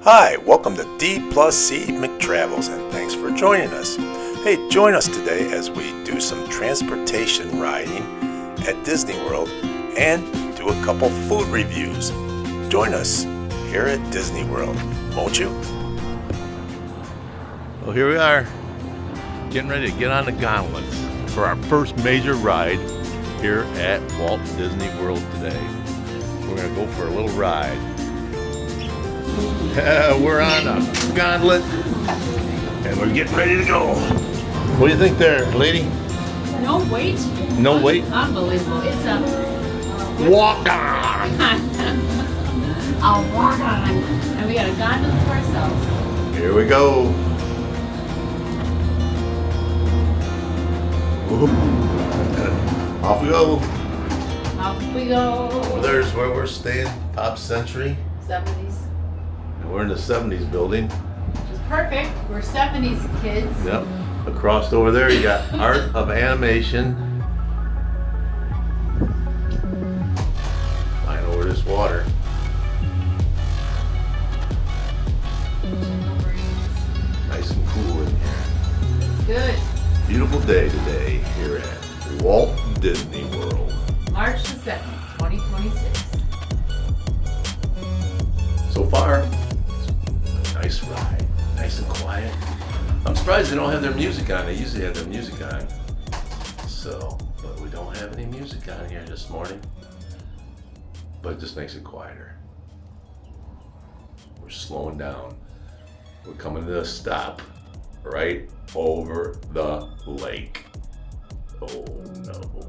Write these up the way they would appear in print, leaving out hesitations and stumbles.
Hi, welcome to D plus C McTravels, and thanks for joining us. Hey, join us today as we do some transportation riding at Disney World and do a couple food reviews. Join us here at Disney World, won't you? Well, here we are, getting ready to get on the gondolas for our first major ride here at Walt Disney World today. We're going to go for a little ride. We're on a gondola and we're getting ready to go. What do you think there, lady? No wait. No wait? Unbelievable. It's a Walk on! a walk on. And we got a gondola to ourselves. Here we go. Off we go. Off we go. Well, there's where we're staying, Pop Century. 70s. And we're in the 70s building. Which is perfect. We're 70s kids. Yep. Across over there, you got Art of Animation. Flying over this water. Nice and cool in here. Good. Beautiful day today here at Walt Disney World. March the 2nd, 2026. So far, it's a nice ride. Nice and quiet. I'm surprised they don't have their music on. They usually have their music on. So, but we don't have any music on here this morning. But it just makes it quieter. We're slowing down. We're coming to a stop right over the lake. Oh no.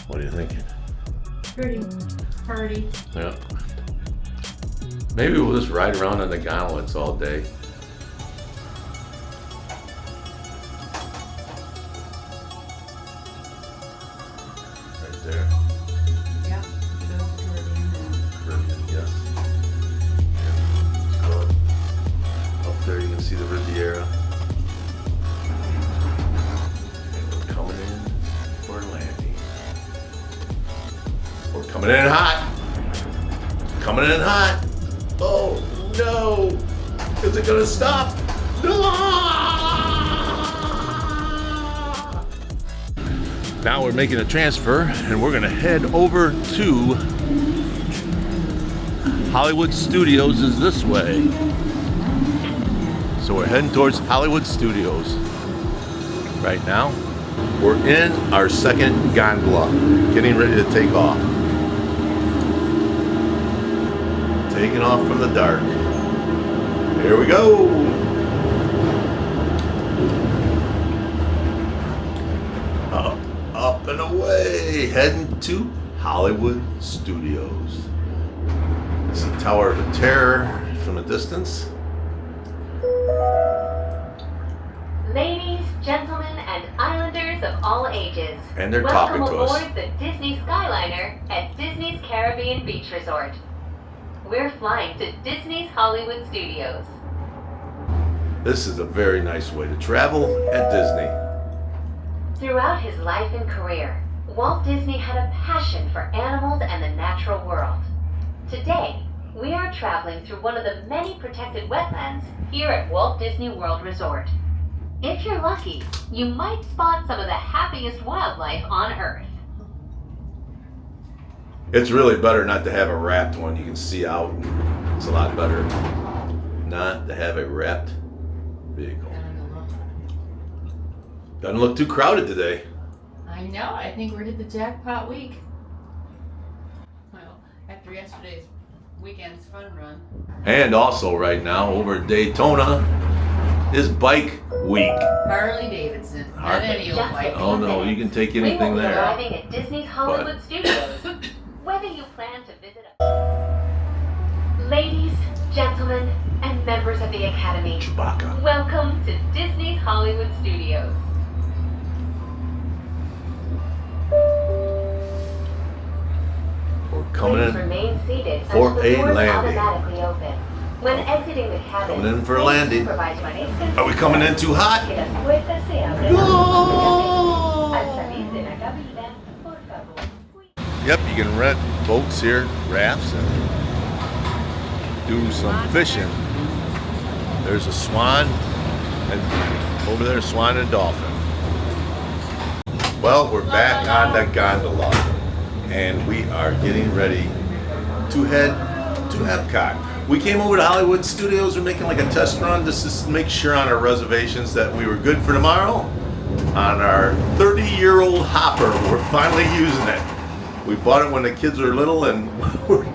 What are you thinking? Pretty. Yeah. Maybe we'll just ride around on the gondolas all day. Right there. Yeah. Shows the Caribbean. Caribbean, yes. Yeah. Let's go up there, you can see the Riviera. And we're coming in for landing. We're coming in hot. Coming in hot. Oh no! Is it gonna stop? Now we're making a transfer and we're gonna head over to Hollywood Studios is this way. So we're heading towards Hollywood Studios. Right now, we're in our second gondola, getting ready to take off. Taking off from the dark. Here we go. Up and away, heading to Hollywood Studios. This is the Tower of Terror from a distance. Ladies, gentlemen, and islanders of all ages, And they're welcome talking to us. aboard the Disney Skyliner at Disney's Caribbean Beach Resort. We're flying to Disney's Hollywood Studios. This is a very nice way to travel at Disney. Throughout his life and career, Walt Disney had a passion for animals and the natural world. Today, we are traveling through one of the many protected wetlands here at Walt Disney World Resort. If you're lucky, you might spot some of the happiest wildlife on Earth. It's really better not to have a wrapped one you can see out. It's a lot better not to have a wrapped vehicle. Doesn't look too crowded today. I know. I think we're hit the jackpot week. Well, after yesterday's weekend's fun run. And also right now over at Daytona is Bike Week. Harley Davidson. Not Harley. any old bike. Oh no, you can take We will anything be there. arriving at Disney's Hollywood Studios. Whether you plan to visit Ladies, gentlemen, and members of the Academy, Chewbacca. welcome to Disney's Hollywood Studios. We're coming Please in. remain seated for until the a doors landing. automatically open. When exiting the cabin, Coming in for a please landing. supervise your Are we coming in too hot? Después se abre No! Yep, you can rent boats here, rafts, and do some fishing. There's a swan, and over there, swan and dolphin. Well, we're back on the gondola, and we are getting ready to head to Epcot. We came over to Hollywood Studios. We're making like a test run just to make sure on our reservations that we were good for tomorrow. On our 30-year-old hopper, we're finally using it. We bought it when the kids were little, and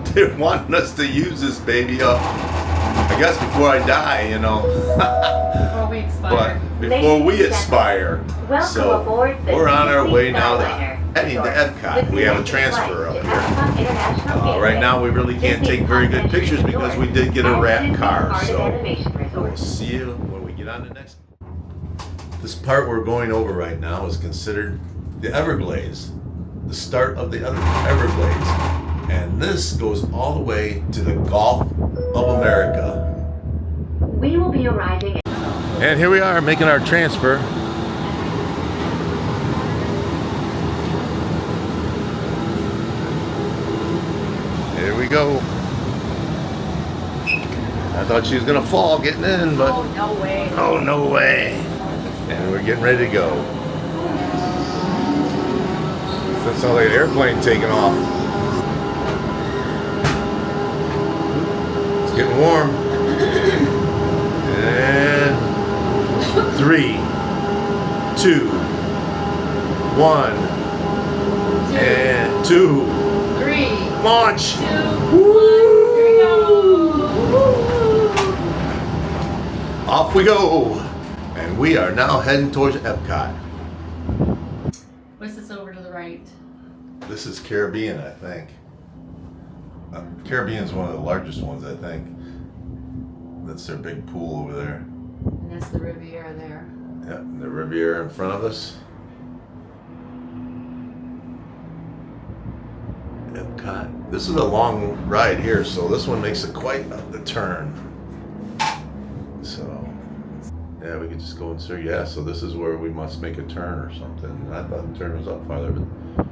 they're wanting us to use this baby up, I guess, before I die, you know. Before we expire. But before we expire. So we're on our way now to heading to Epcot. We have a transfer up here. Right now we really can't take very good pictures because we did get a wrap car. So we'll see you when we get on the next. This part we're going over right now is considered the Everglades, the start of the Everglades. And this goes all the way to the Gulf of America. We will be arriving. And here we are making our transfer. Here we go. I thought she was gonna fall getting in, but Oh, no way. oh, no way. And we're getting ready to go. That's all that airplane taking off. It's getting warm. And 3, 2, 1, and 2. 3, Launch! 2, 1. Here we go. Off we go! And we are now heading towards Epcot. What's this over to the right? This is Caribbean, I think. Caribbean's one of the largest ones, I think. That's their big pool over there. And that's the Riviera there. Yep, and the Riviera in front of us. Epcot. This is a long ride here, so this one makes it quite the turn. So, yeah, we could just go and see. Yeah, so this is where we must make a turn or something. I thought the turn was up farther, but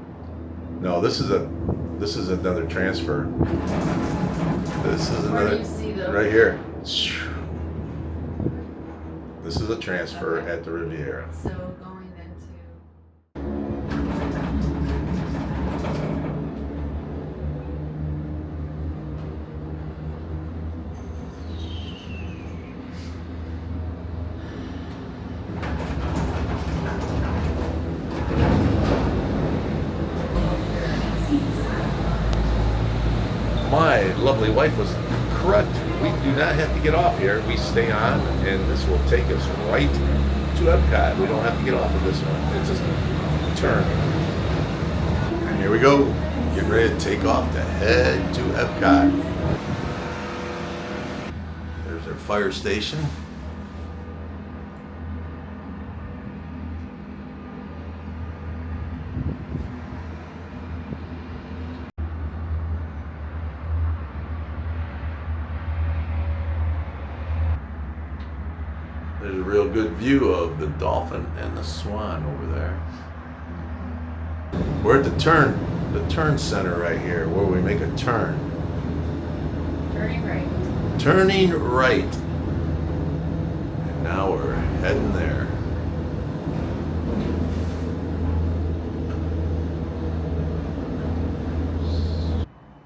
no, this is another transfer. This is Where do another you see the right here. This is a transfer at the Riviera. So going then to My lovely wife was correct. We do not have to get off here. We stay on, and this will take us right to Epcot. We don't have to get off of this one. It's just a turn. And here we go. Getting ready to take off to head to Epcot. There's our fire station. There's a real good view of the dolphin and the swan over there. We're at the turn center right here, where we make a turn. turning right. Turning right. And now we're heading there.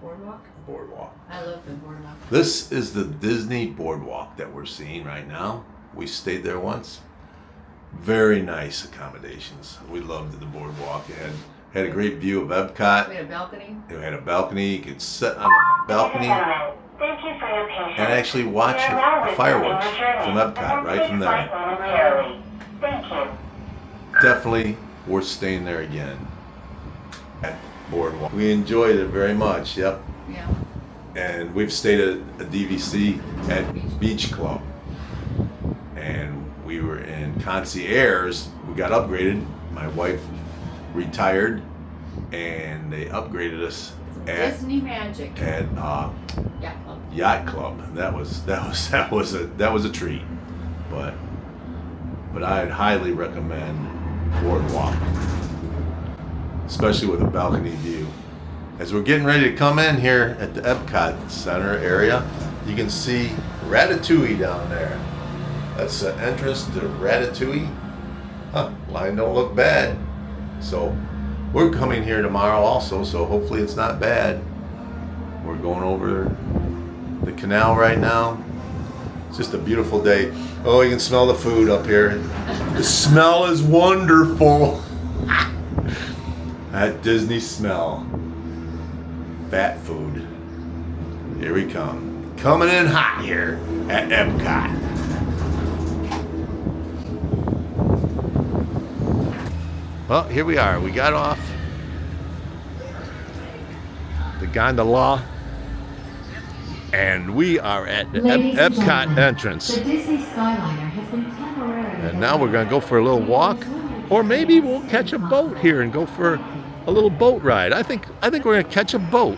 Boardwalk. Boardwalk. I love the boardwalk. This is the Disney Boardwalk that we're seeing right now. We stayed there once. Very nice accommodations. We loved the boardwalk. It had a great view of Epcot. We had a balcony. It had a balcony. You could sit on the balcony Thank you for your patience. and actually watch the fireworks from Epcot right from there. Thank you. Definitely worth staying there again at Boardwalk. We enjoyed it very much. Yep. Yeah. And we've stayed at a DVC at Beach Club. And we were in concierge. We got upgraded. My wife retired, and they upgraded us at Disney Magic. at Yeah. Club. Yacht Club. That was a treat. But I'd highly recommend Boardwalk, especially with a balcony view. As we're getting ready to come in here at the Epcot Center area, you can see Ratatouille down there. That's the entrance to Ratatouille. Huh, line don't look bad. So we're coming here tomorrow also, so hopefully it's not bad. We're going over the canal right now. It's just a beautiful day. Oh, you can smell the food up here. The smell is wonderful. That Disney smell. Fat food. Here we come. Coming in hot here at Epcot. Well, here we are. We got off the gondola and we are at the Epcot entrance. The Disney Skyliner has been temporarily. And now we're going to go for a little walk, or maybe we'll catch a boat here and go for a little boat ride. I think we're going to catch a boat.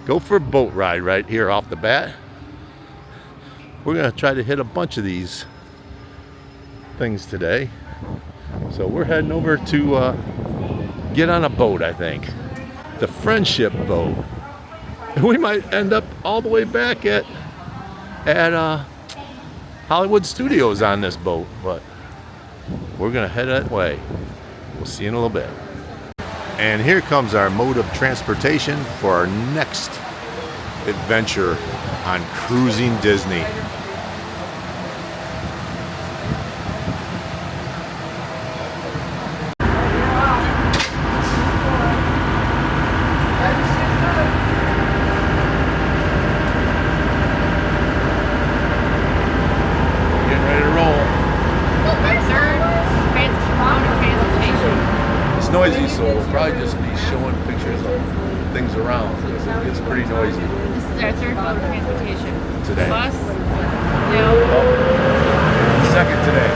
Go for a boat ride right here off the bat. We're going to try to hit a bunch of these things today. So we're heading over to get on a boat, I think. The Friendship boat. And we might end up all the way back at Hollywood Studios on this boat, but we're gonna head that way. We'll see you in a little bit. And here comes our mode of transportation for our next adventure on Cruising Disney. Noisy, so we'll probably just be showing pictures of things around because it gets pretty noisy. This is our third mode of transportation. Today. Bus, no. Second today.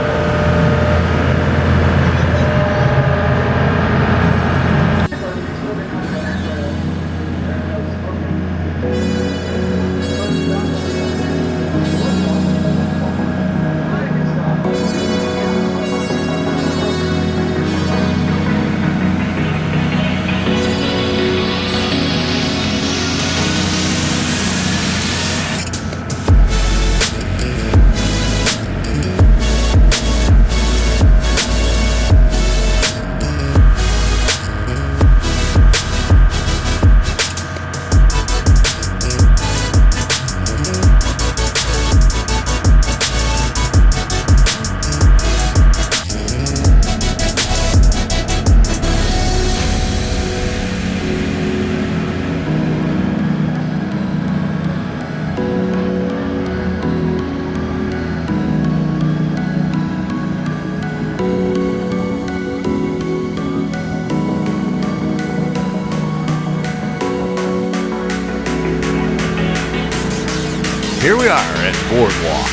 Here we are at Boardwalk.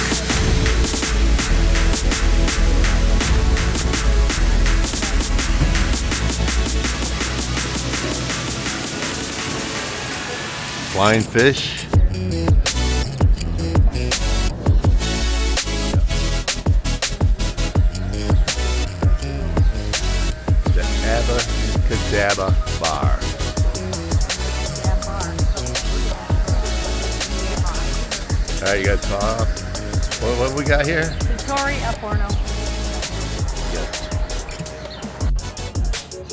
Flying fish. The Abracadabra Bar. All right, you got top. What we got here? Vittoria El Forno.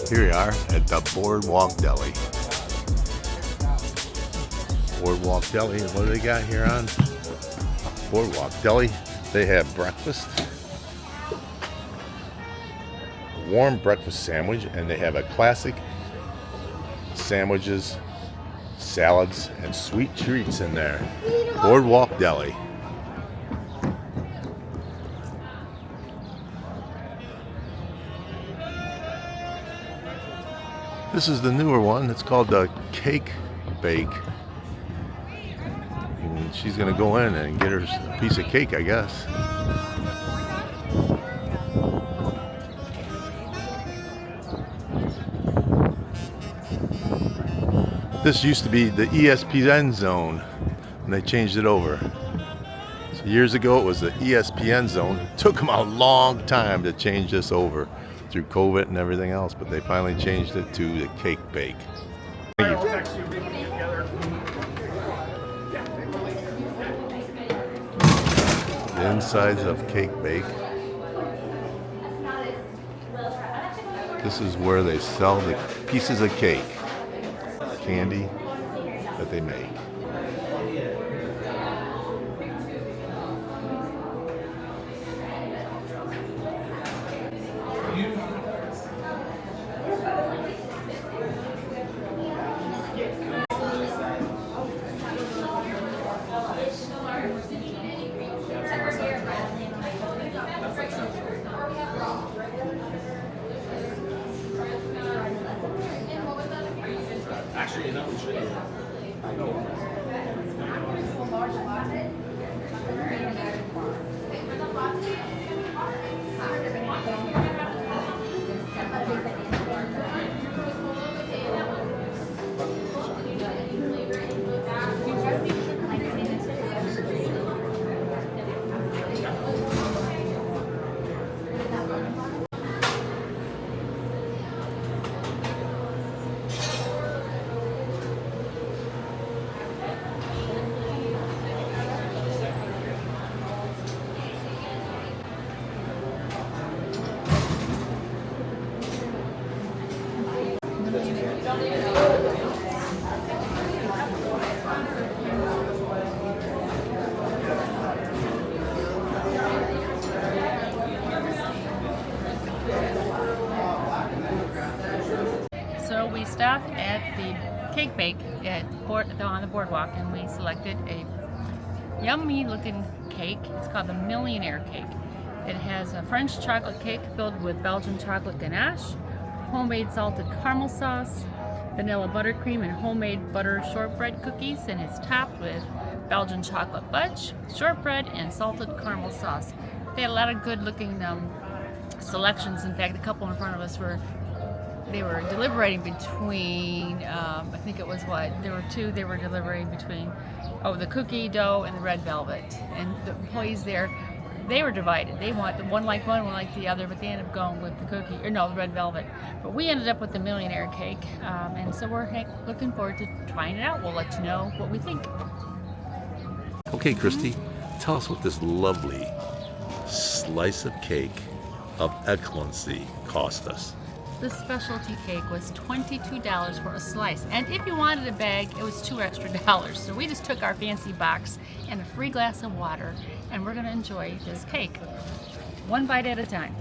Here we are at the Boardwalk Deli. Boardwalk Deli, what do they got here on Boardwalk Deli? They have breakfast, a warm breakfast sandwich, and they have a classic sandwiches, salads, and sweet treats in there. Boardwalk Deli. This is the newer one. It's called the Cake Bake. And she's gonna go in and get her a piece of cake, I guess. This used to be the ESPN zone, and they changed it over. So years ago, it was the ESPN zone. It took them a long time to change this over through COVID and everything else, but they finally changed it to the Cake Bake. Thank you. The insides of Cake Bake. This is where they sell the pieces of cake, candy that they make. So we stopped at the Cake Bake on the boardwalk, and we selected a yummy looking cake. It's called the Millionaire Cake. It has a French chocolate cake filled with Belgian chocolate ganache, homemade salted caramel sauce, vanilla buttercream, and homemade butter shortbread cookies, and it's topped with Belgian chocolate fudge, shortbread, and salted caramel sauce. They had a lot of good looking selections. In fact, the couple in front of us were deliberating between, I think it was there were two they were deliberating between, the cookie dough and the red velvet. And the employees there, they were divided. They want one like one like the other, but they ended up going with the the red velvet. But we ended up with the Millionaire Cake, and so we're looking forward to trying it out. We'll let you know what we think. Okay, Christy, tell us what this lovely slice of cake of excellency cost us. This specialty cake was $22 for a slice, and if you wanted a bag, it was $2 extra. So we just took our fancy box and a free glass of water, and we're gonna enjoy this cake, one bite at a time.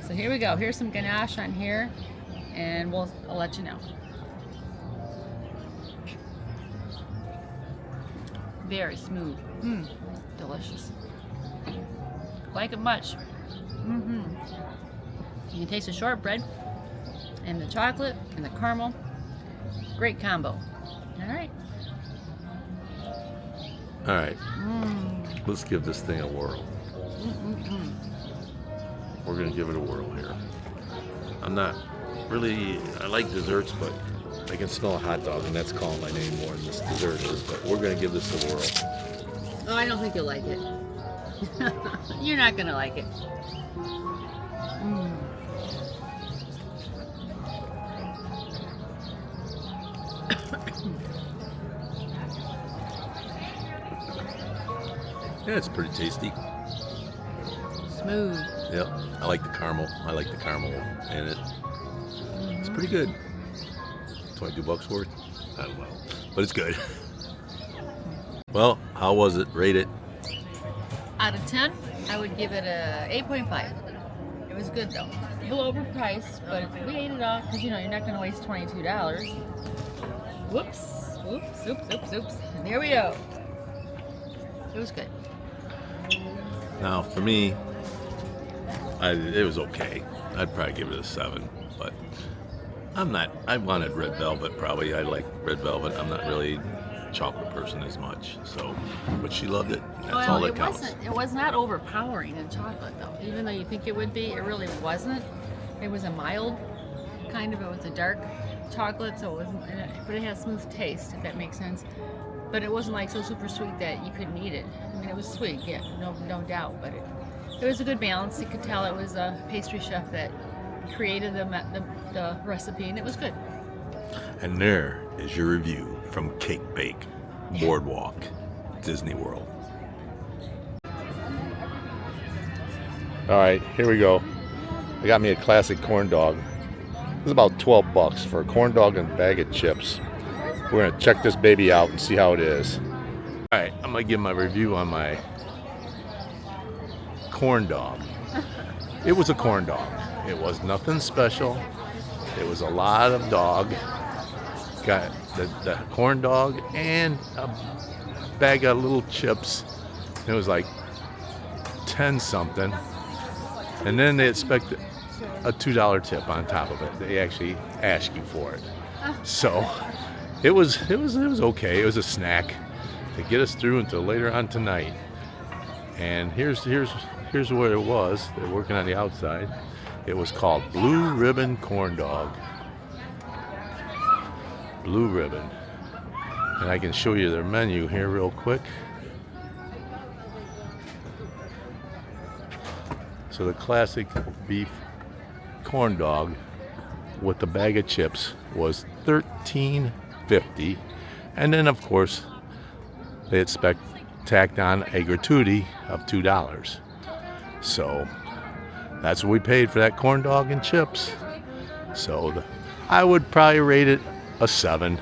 So here we go. Here's some ganache on here, and I'll let you know. Very smooth. Delicious. Like it much. You can taste the shortbread and the chocolate and the caramel. Great combo. All right. All right, let's give this thing a whirl. We're gonna give it a whirl here. I like desserts, but I can smell a hot dog, and that's calling my name more than this dessert is, but we're gonna give this a whirl. Oh, I don't think you'll like it. You're not gonna like it. Yeah, it's pretty tasty. Smooth. Yep, I like the caramel. I like the caramel in it. It's pretty good. $22 worth? I don't know, but it's good. Well, how was it? Rate it. Out of 10, I would give it a 8.5. It was good though. A little overpriced, but we ate it all because you're not going to waste $22. Whoops. Oops. And there we go. It was good. Now, for me, it was okay. I'd probably give it a 7, but I wanted red velvet probably. I like red velvet. I'm not really a chocolate person as much, so, but she loved it. That's all that counts. It was not overpowering in chocolate though. Even though you think it would be, it really wasn't. It was a mild kind of, it was a dark chocolate, so it wasn't, but it had a smooth taste, if that makes sense. But it wasn't like so super sweet that you couldn't eat it. I mean, it was sweet, yeah, no doubt, but it was a good balance. You could tell it was a pastry chef that created the recipe, and it was good. And there is your review from Cake Bake Boardwalk, Disney World. All right, here we go. I got me a classic corn dog. It's about 12 bucks for a corn dog and a bag of chips. We're gonna check this baby out and see how it is. All right, I'm gonna give my review on my corn dog. It was a corn dog. It was nothing special. It was a lot of dog. Got the corn dog and a bag of little chips. It was like 10 something. And then they expect a $2 tip on top of it. They actually ask you for it. So it was okay. It was a snack to get us through until later on tonight. And here's what it was. They're working on the outside. It was called Blue Ribbon Corn Dog. Blue Ribbon. And I can show you their menu here real quick. So the classic beef corn dog with the bag of chips was $13.50, and then of course they expect tacked on a gratuity of $2. So that's what we paid for that corn dog and chips. So I would probably rate it a 7.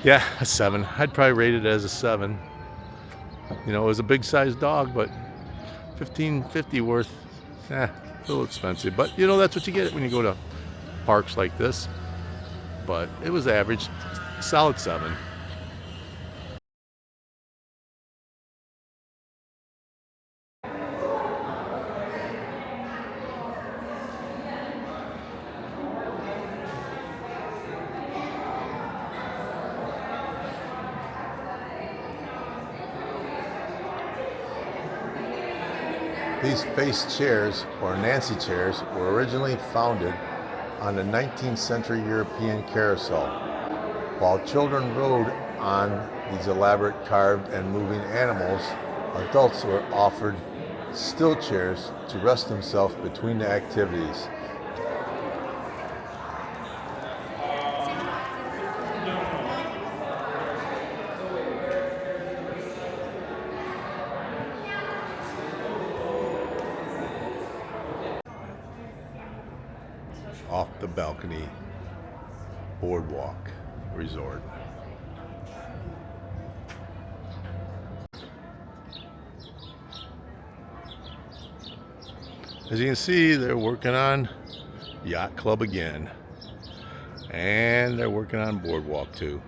Yeah, a 7. I'd probably rate it as a 7. You know, it was a big sized dog, but $15.50 worth, a little expensive. But you know, that's what you get when you go to parks like this. But it was average, solid 7. These face chairs, or Nancy chairs, were originally founded on the 19th century European carousel. While children rode on these elaborate carved and moving animals, adults were offered still chairs to rest themselves between the activities. Off the balcony boardwalk resort. As you can see, they're working on Yacht Club again, and they're working on boardwalk too.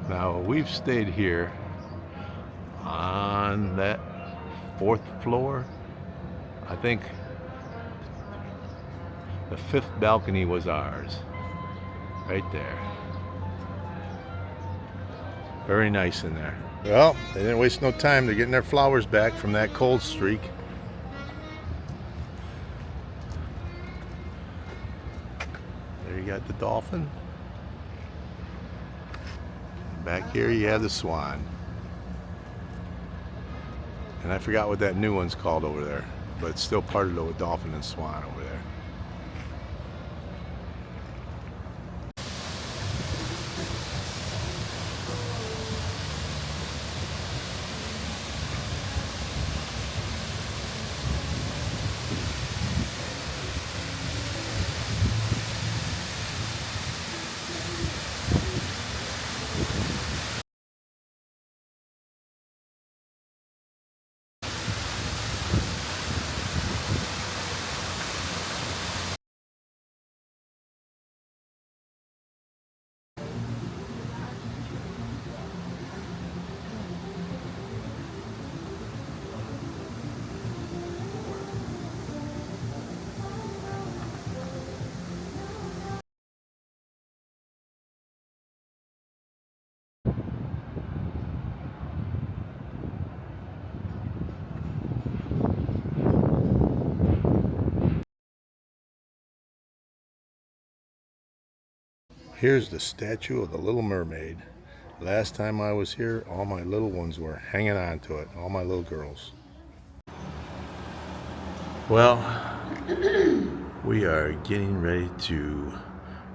Now we've stayed here on that 4th floor. I think the 5th balcony was ours, right there. Very nice in there. Well, they didn't waste no time. They're getting their flowers back from that cold streak. There you got the dolphin. Back here you have the swan. And I forgot what that new one's called over there, but it's still part of the dolphin and swan over there. Here's the statue of the Little Mermaid. Last time I was here, all my little ones were hanging on to it, all my little girls. Well, we are getting ready to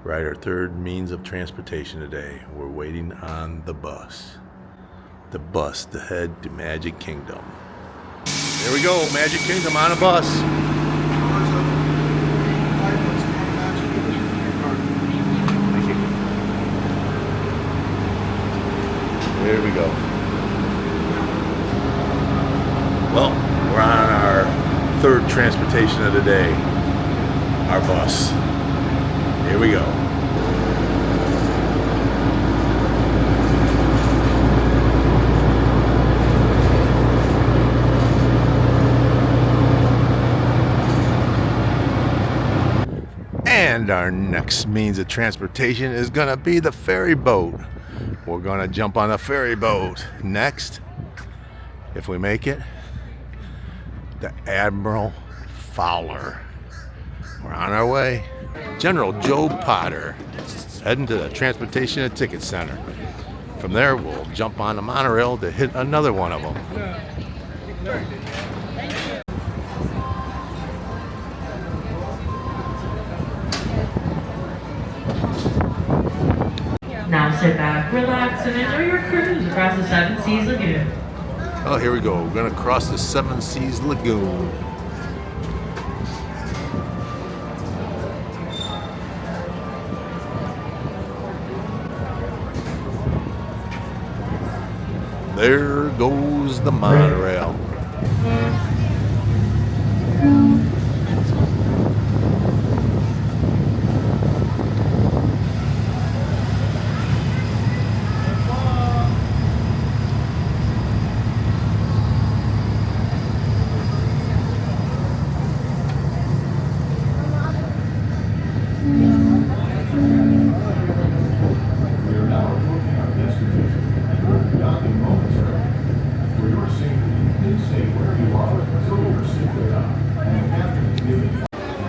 ride our third means of transportation today. We're waiting on the bus. The bus to head to Magic Kingdom. There we go, Magic Kingdom on a bus. There we go. Well, we're on our third transportation of the day. Our bus. Here we go. And our next means of transportation is gonna be the ferry boat. We're gonna jump on a ferry boat next, if we make it, the Admiral Fowler. We're on our way. General Joe Potter, heading to the Transportation and Ticket Center. From there, we'll jump on the monorail to hit another one of them. Now sit back, relax, and enjoy your cruise across the Seven Seas Lagoon. Oh, here we go. We're gonna cross the Seven Seas Lagoon. There goes the monorail.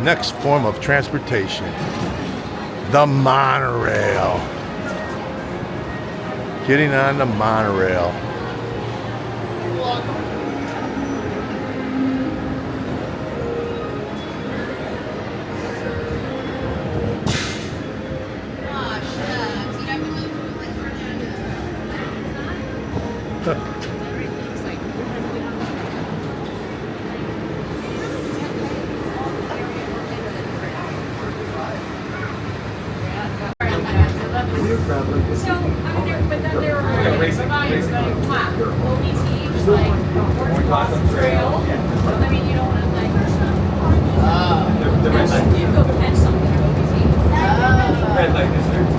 Next form of transportation, the monorail. Getting on the monorail. So, but then there are volumes going, wow, OBT, just like, Orange Blossom Trail. I mean, you don't want to like, you go catch something at OBT. Red light district.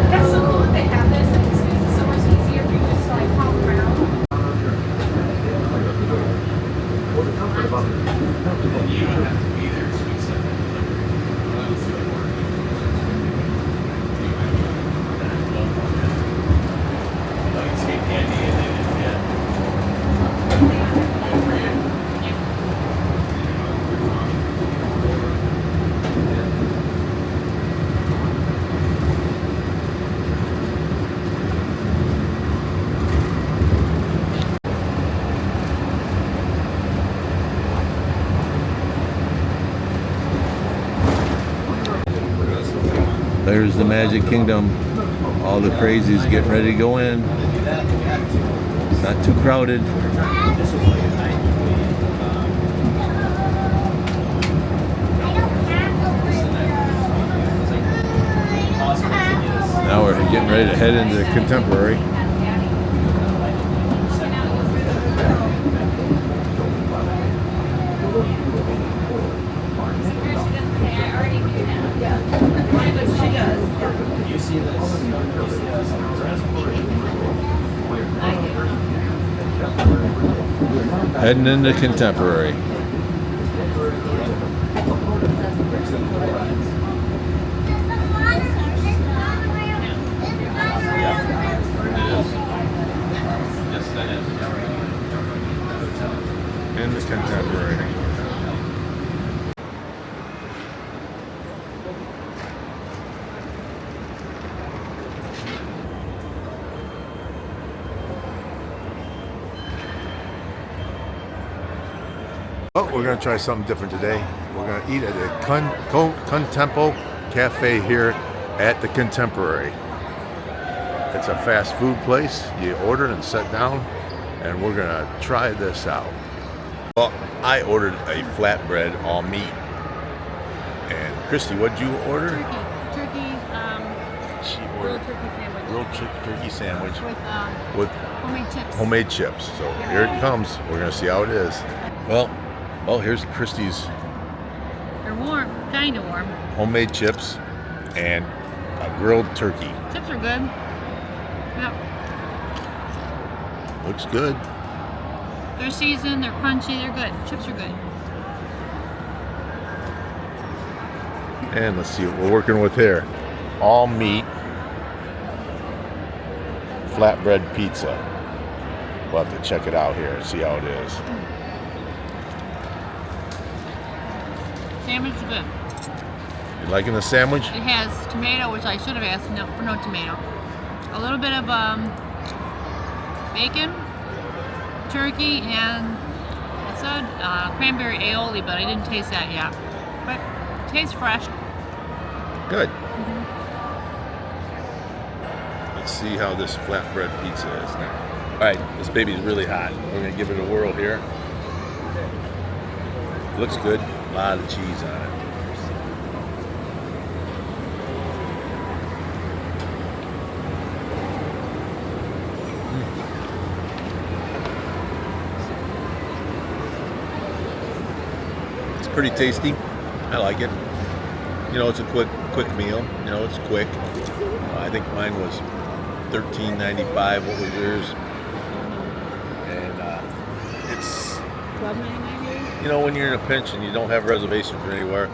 That's so cool that they have this, and it's so much easier if you just like hop around. You don't have to be there, sweet seven. Take candy and then, yeah. There's the Magic Kingdom. All the crazies getting ready to go in. Not too crowded. Now we're getting ready to head into the Contemporary. Heading into Contemporary. In the Contemporary. Oh, we're gonna try something different today. We're gonna eat at the Contempo Cafe here at the Contemporary. It's a fast food place. You order and sit down, and we're gonna try this out. Well, I ordered a flatbread all meat. And Christy, what'd you order? Grilled turkey sandwich. Grilled turkey sandwich With with homemade chips. homemade chips. So here it comes. We're gonna see how it is. Well, here's Christy's They're warm, kind of warm. homemade chips and a grilled turkey. Chips are good. Yep. Looks good. They're seasoned, they're crunchy, they're good. Chips are good. And let's see what we're working with here. All meat flatbread pizza. We'll have to check it out here and see how it is. Sandwich is good. You liking the sandwich? It has tomato, which I should have asked for no tomato. A little bit of bacon, turkey, and it said cranberry aioli, but I didn't taste that yet. But it tastes fresh. Good. Let's see how this flatbread pizza is now. All right, this baby's really hot. We're gonna give it a whirl here. Looks good. A lot of cheese on it. It's pretty tasty. I like it. You know, it's a quick meal. You know, it's quick. I think mine was $13.95. What was yours? And it's, you know, when you're in a pinch and you don't have reservations or anywhere,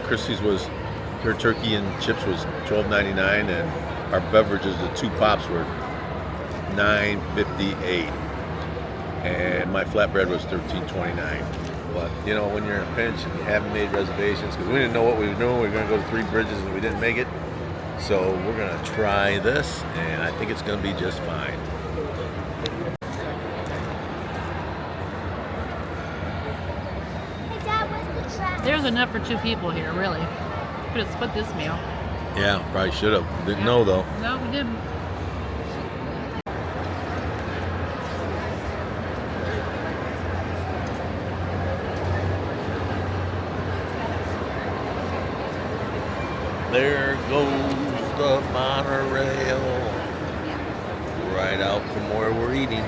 Christie's was, her turkey and chips was $12.99, and our beverages, the 2 pops, were $9.58, and my flatbread was $13.29. But you know, when you're in a pinch and you haven't made reservations, because we didn't know what we were doing, we were going to go to 3 Bridges and we didn't make it. So we're going to try this, and I think it's going to be just fine. There's enough for 2 people here, really. Could have split this meal. Yeah, probably should have. Didn't know though. No, we didn't. There goes the monorail right out from where we're eating.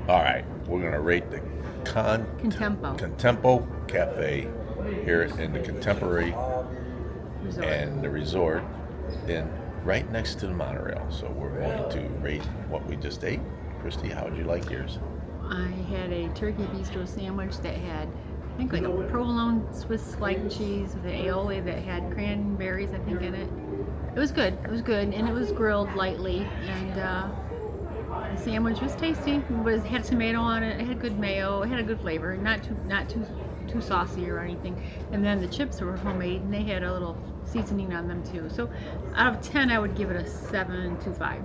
All right, we're gonna rate the Contempo Cafe here in the Contemporary Resort. and the resort, in right next to the monorail. So we're going to rate what we just ate. Christy, how would you like yours? I had a turkey bistro sandwich that had, I think, like a provolone Swiss-like cheese with an aioli that had cranberries, I think, in it. It was good. It was good, and it was grilled lightly, and the sandwich was tasty. It had tomato on it. It had good mayo. It had a good flavor, not too saucy or anything. And then the chips were homemade, and they had a little seasoning on them too. So, out of 10, I would give it a 7.25.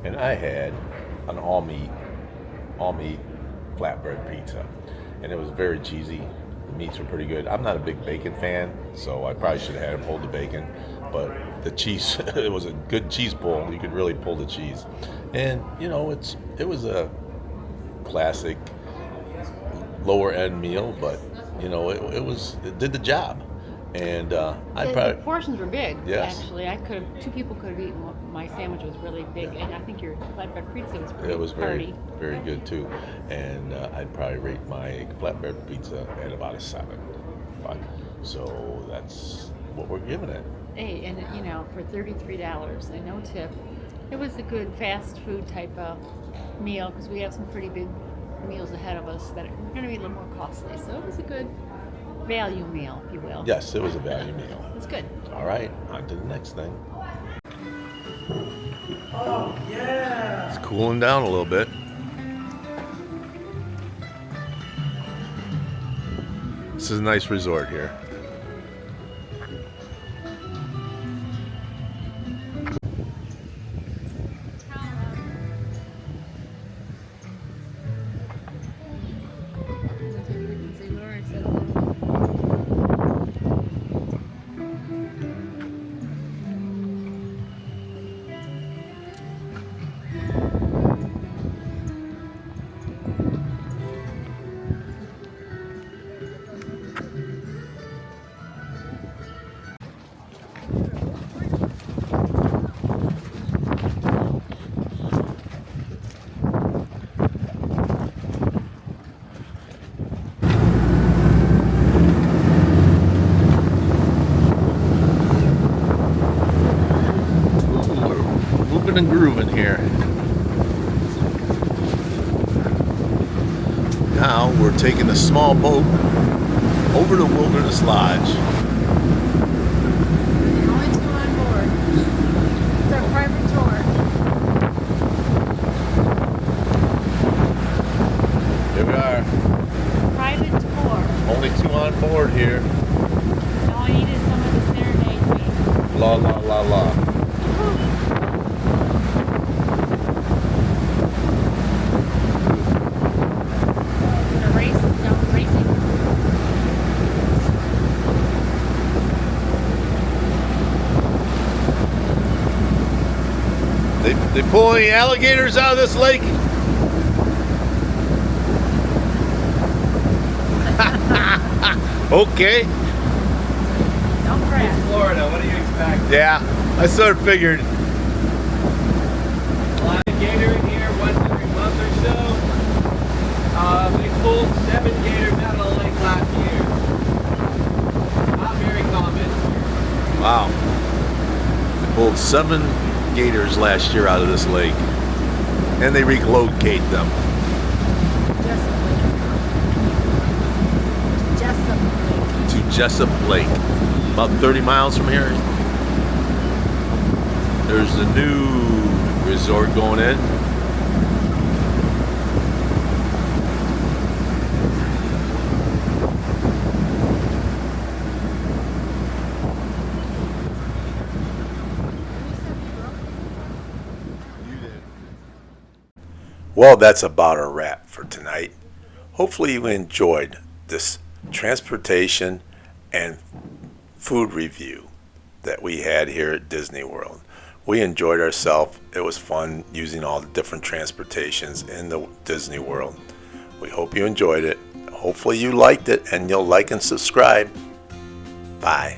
And I had an all meat flatbread pizza, and it was very cheesy. The meats were pretty good. I'm not a big bacon fan, so I probably should have had him pull the bacon, but the cheese, it was a good cheese pull. You could really pull the cheese, and you know, it was a classic lower end meal, but you know, it did the job. And The portions were big. Yes. Actually, 2 people could have eaten. My sandwich was really big, and I think your flatbread pizza was pretty it was very, hearty. very good too. And I'd probably rate my flatbread pizza at about a 7. So that's what we're giving it. Hey, and you know, for $33 and no tip, it was a good fast food type of meal, because we have some pretty big meals ahead of us that are going to be a little more costly. So it was a good value meal, if you will. Yes, it was a value meal. It's good. All right, on to the next thing. Oh, yeah. It's cooling down a little bit. This is a nice resort here. grooving here. Now we're taking a small boat over to Wilderness Lodge. Only two on board. It's our private tour. Here we are. Private tour. Only two on board here. All I need is someone to serenade me. La la la la. The race, no, racing. They pull any alligators out of this lake? Okay. Don't crash. Florida, what do you expect? Yeah, I sort of figured. A lot of gator in here once every month or so. They pulled 7 gators out of the lake last year. Not very common. Wow. They pulled 7 gators last year out of this lake. And they relocate them. To Jessup Lake. About 30 miles from here. There's a new resort going in. Well, that's about a wrap for tonight. Hopefully you enjoyed this transportation and food review that we had here at Disney World. We enjoyed ourselves. It was fun using all the different transportations in the Disney World. We hope you enjoyed it. Hopefully you liked it, and you'll like and subscribe. Bye.